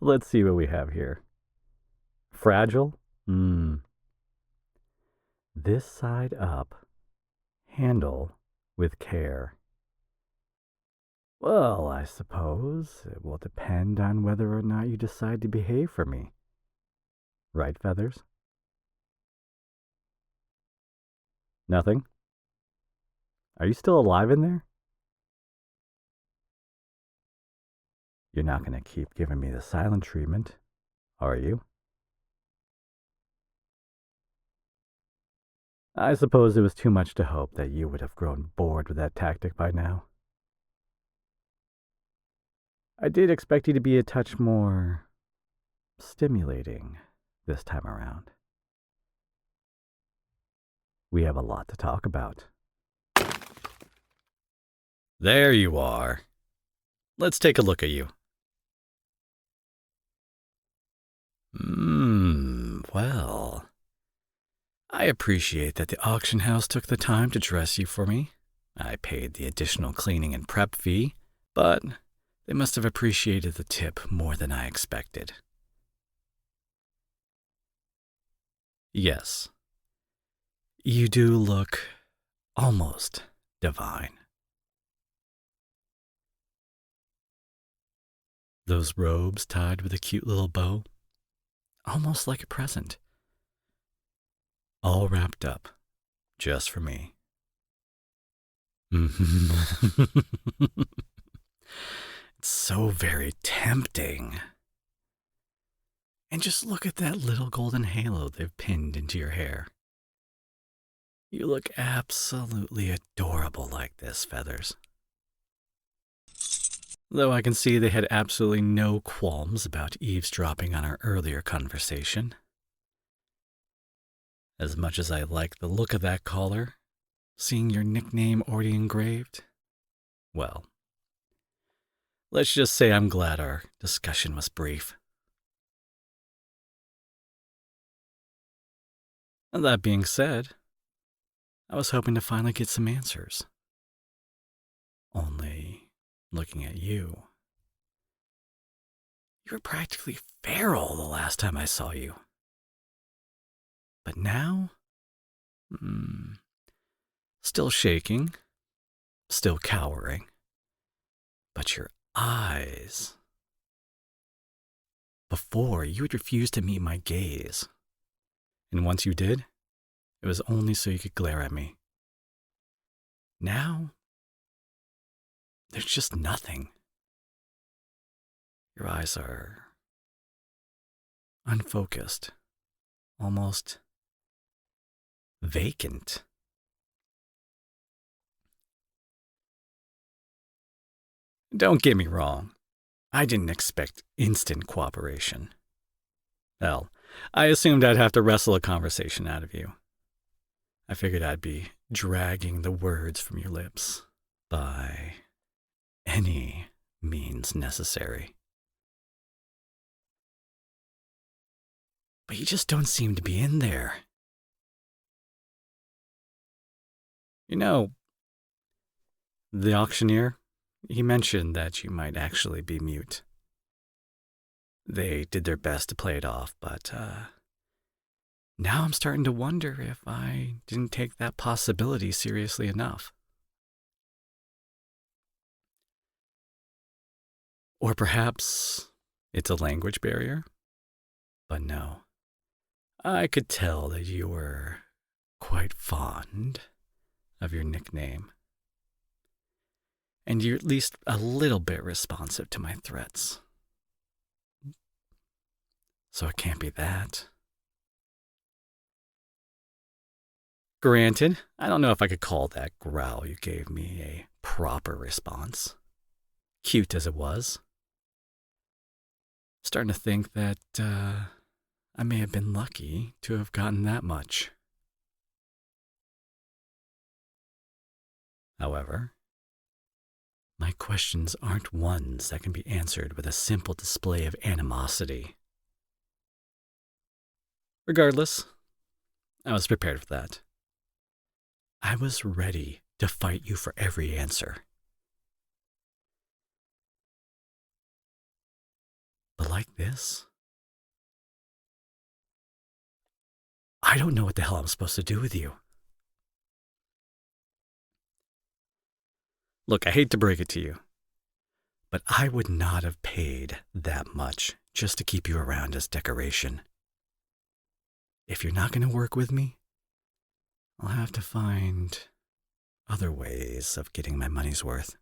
Let's see what we have here. Fragile? This side up. Handle with care. Well, I suppose it will depend on whether or not you decide to behave for me. Right, Feathers? Nothing? Are you still alive in there? You're not going to keep giving me the silent treatment, are you? I suppose it was too much to hope that you would have grown bored with that tactic by now. I did expect you to be a touch more stimulating this time around. We have a lot to talk about. There you are. Let's take a look at you. Well, I appreciate that the auction house took the time to dress you for me. I paid the additional cleaning and prep fee, but they must have appreciated the tip more than I expected. Yes, you do look almost divine. Those robes tied with a cute little bow, almost like a present. All wrapped up, just for me. It's so very tempting. And just look at that little golden halo they've pinned into your hair. You look absolutely adorable like this, Feathers. Though I can see they had absolutely no qualms about eavesdropping on our earlier conversation. As much as I like the look of that collar, seeing your nickname already engraved, well, let's just say I'm glad our discussion was brief. And that being said, I was hoping to finally get some answers. Only, looking at you, you were practically feral the last time I saw you. But now, still shaking, still cowering, but your eyes. Before, you would refuse to meet my gaze. And once you did, it was only so you could glare at me. Now, there's just nothing. Your eyes are unfocused, almost vacant. Don't get me wrong. I didn't expect instant cooperation. Hell, I assumed I'd have to wrestle a conversation out of you. I figured I'd be dragging the words from your lips by any means necessary. But you just don't seem to be in there. You know, the auctioneer, he mentioned that you might actually be mute. They did their best to play it off, but now I'm starting to wonder if I didn't take that possibility seriously enough. Or perhaps it's a language barrier? But no, I could tell that you were quite fond of your nickname. And you're at least a little bit responsive to my threats. So it can't be that. Granted, I don't know if I could call that growl you gave me a proper response. Cute as it was. Starting to think that I may have been lucky to have gotten that much. However, my questions aren't ones that can be answered with a simple display of animosity. Regardless, I was prepared for that. I was ready to fight you for every answer. like this? I don't know what the hell I'm supposed to do with you. Look, I hate to break it to you, but I would not have paid that much just to keep you around as decoration. If you're not going to work with me, I'll have to find other ways of getting my money's worth.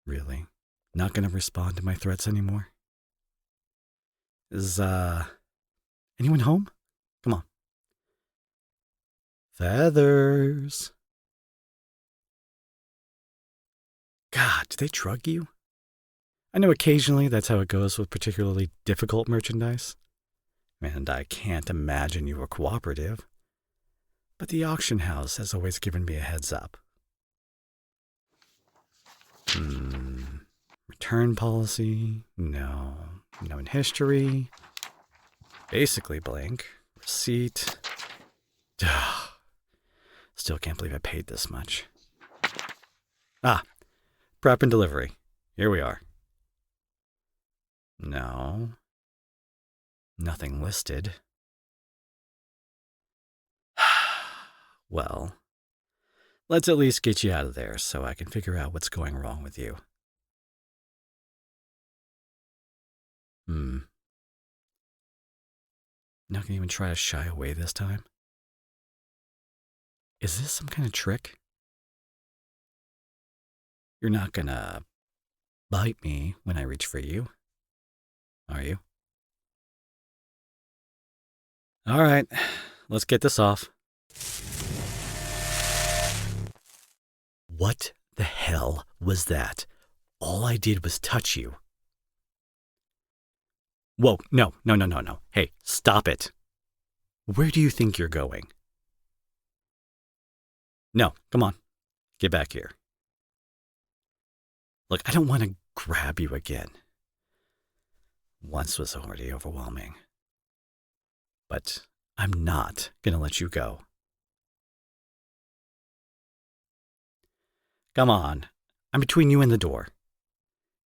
Really? Not going to respond to my threats anymore? Is, anyone home? Come on. Feathers. God, do they drug you? I know occasionally that's how it goes with particularly difficult merchandise. And I can't imagine you were cooperative. But the auction house has always given me a heads up. Return policy? No. No in history. Basically blank. Receipt. Still can't believe I paid this much. Prep and delivery. Here we are. No. Nothing listed. Well, let's at least get you out of there so I can figure out what's going wrong with you. Not gonna even try to shy away this time? Is this some kind of trick? You're not gonna bite me when I reach for you, are you? All right, let's get this off. What the hell was that? All I did was touch you. Whoa, no. Hey, stop it. Where do you think you're going? No, come on. Get back here. Look, I don't want to grab you again. Once was already overwhelming. But I'm not going to let you go. Come on. I'm between you and the door.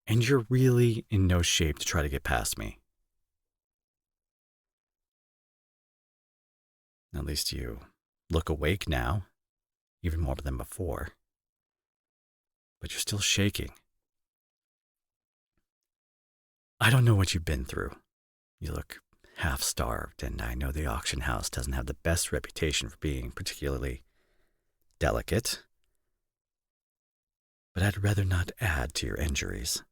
And you're really in no shape to try to get past me. At least you look awake now, even more than before. But you're still shaking. I don't know what you've been through. You look half-starved, and I know the auction house doesn't have the best reputation for being particularly delicate. But I'd rather not add to your injuries.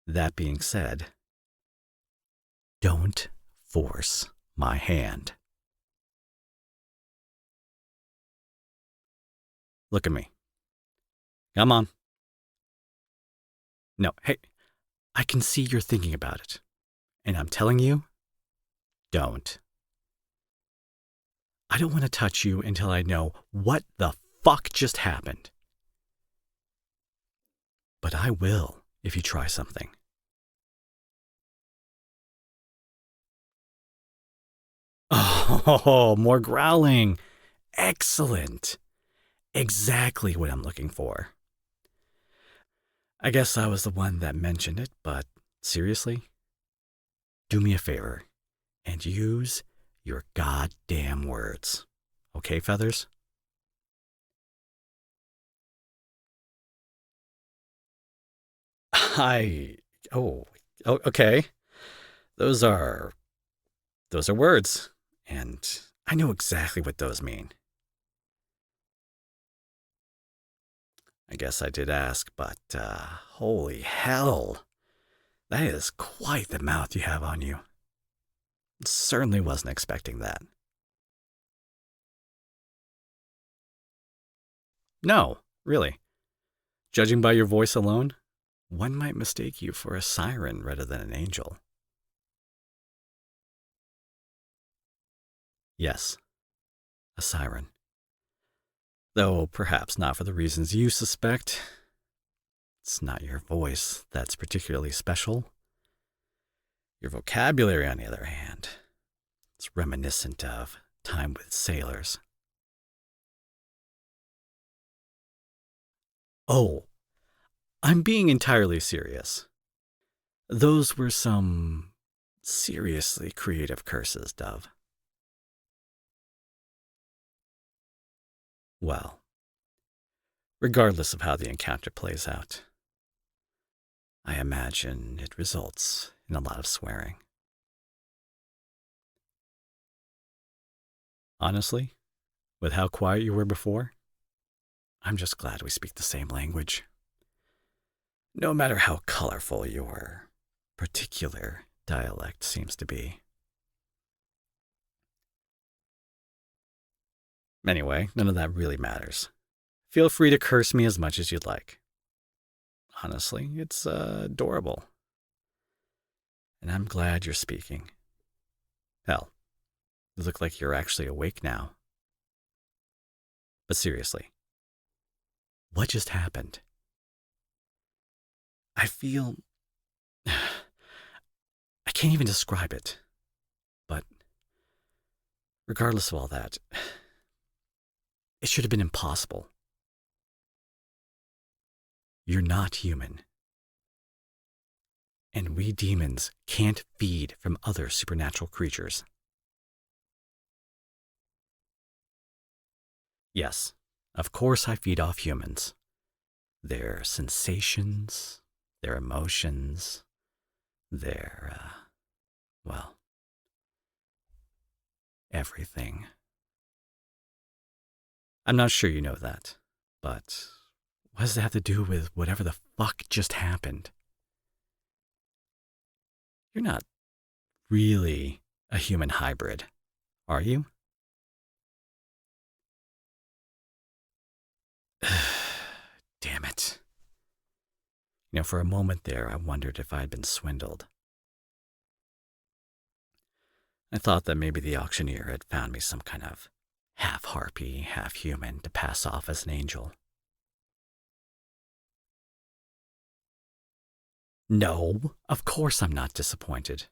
That being said, don't force my hand. Look at me. Come on. No, hey, I can see you're thinking about it. And I'm telling you, don't. I don't want to touch you until I know what the fuck just happened. But I will if you try something. Oh, more growling. Excellent. Exactly what I'm looking for. I guess I was the one that mentioned it, but seriously? Do me a favor and use your goddamn words. Okay, Feathers? Okay. Those are words, and I know exactly what those mean. I guess I did ask, but holy hell. That is quite the mouth you have on you. Certainly wasn't expecting that. No, really. Judging by your voice alone, one might mistake you for a siren rather than an angel. Yes, a siren. Though perhaps not for the reasons you suspect. It's not your voice that's particularly special. Your vocabulary, on the other hand, is reminiscent of time with sailors. Oh, I'm being entirely serious. Those were some seriously creative curses, Dove. Well, regardless of how the encounter plays out, I imagine it results in a lot of swearing. Honestly, with how quiet you were before, I'm just glad we speak the same language. No matter how colorful your particular dialect seems to be. Anyway, none of that really matters. Feel free to curse me as much as you'd like. Honestly, it's adorable. And I'm glad you're speaking. Hell, you look like you're actually awake now. But seriously, what just happened? I feel. I can't even describe it. But regardless of all that, it should have been impossible. You're not human. And we demons can't feed from other supernatural creatures. Yes, of course I feed off humans. Their sensations, their emotions, their, well, everything. I'm not sure you know that, but what does that have to do with whatever the fuck just happened? You're not really a human hybrid, are you? Damn it. For a moment there, I wondered if I had been swindled. I thought that maybe the auctioneer had found me some kind of half harpy, half human to pass off as an angel. No, of course I'm not disappointed.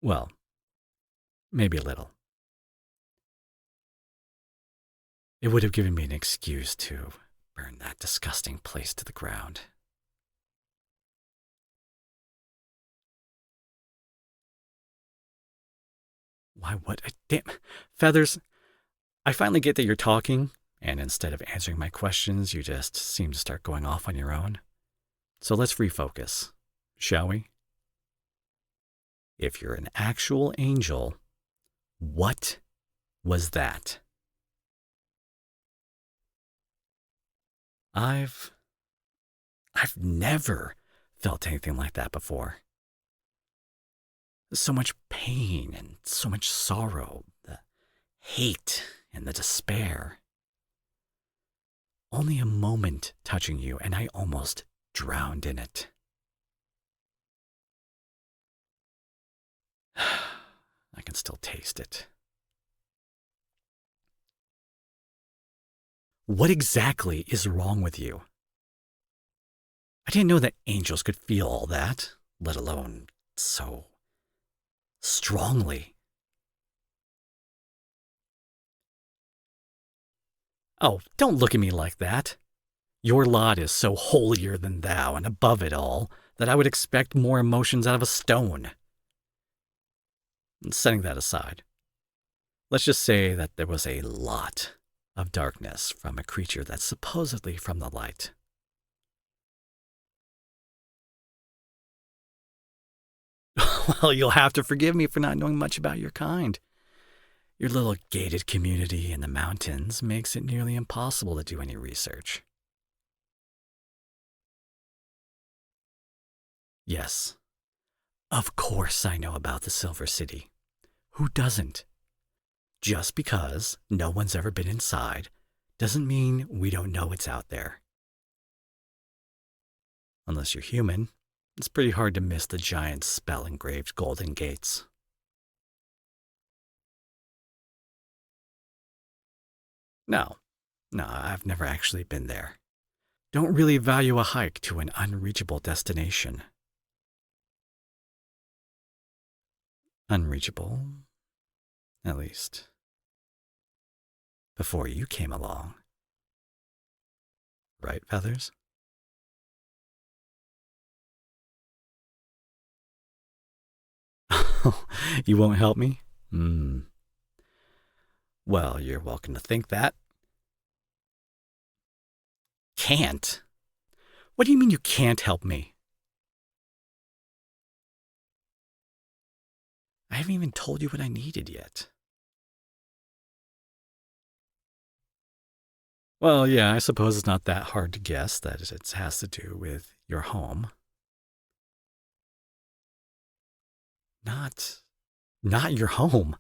Well, maybe a little. It would have given me an excuse to burn that disgusting place to the ground. Why, what a damn. Feathers, I finally get that you're talking, and instead of answering my questions, you just seem to start going off on your own. So let's refocus, shall we? If you're an actual angel, what was that? I've never felt anything like that before. So much pain and so much sorrow, the hate and the despair. Only a moment touching you, and I almost drowned in it. I can still taste it. What exactly is wrong with you? I didn't know that angels could feel all that, let alone so strongly. Oh, don't look at me like that. Your lot is so holier than thou and above it all that I would expect more emotions out of a stone. And setting that aside, let's just say that there was a lot of darkness from a creature that's supposedly from the light. Well, you'll have to forgive me for not knowing much about your kind. Your little gated community in the mountains makes it nearly impossible to do any research. Yes, of course I know about the Silver City. Who doesn't? Just because no one's ever been inside doesn't mean we don't know it's out there. Unless you're human, it's pretty hard to miss the giant spell-engraved golden gates. No, I've never actually been there. Don't really value a hike to an unreachable destination. Unreachable, at least, before you came along. right, Feathers? You won't help me? Well, you're welcome to think that. Can't? What do you mean you can't help me? I haven't even told you what I needed yet. Well, yeah, I suppose it's not that hard to guess that it has to do with your home. Not your home.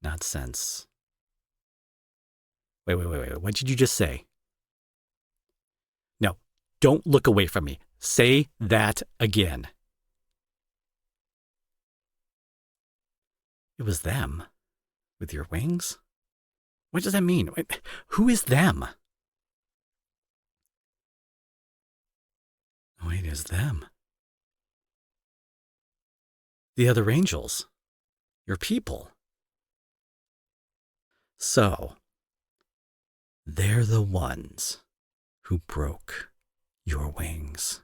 Not since. Wait. What did you just say? No, don't look away from me. Say that again. It was them. With your wings? What does that mean? Who is them? Oh, it is them. The other angels. Your people. So, they're the ones who broke your wings.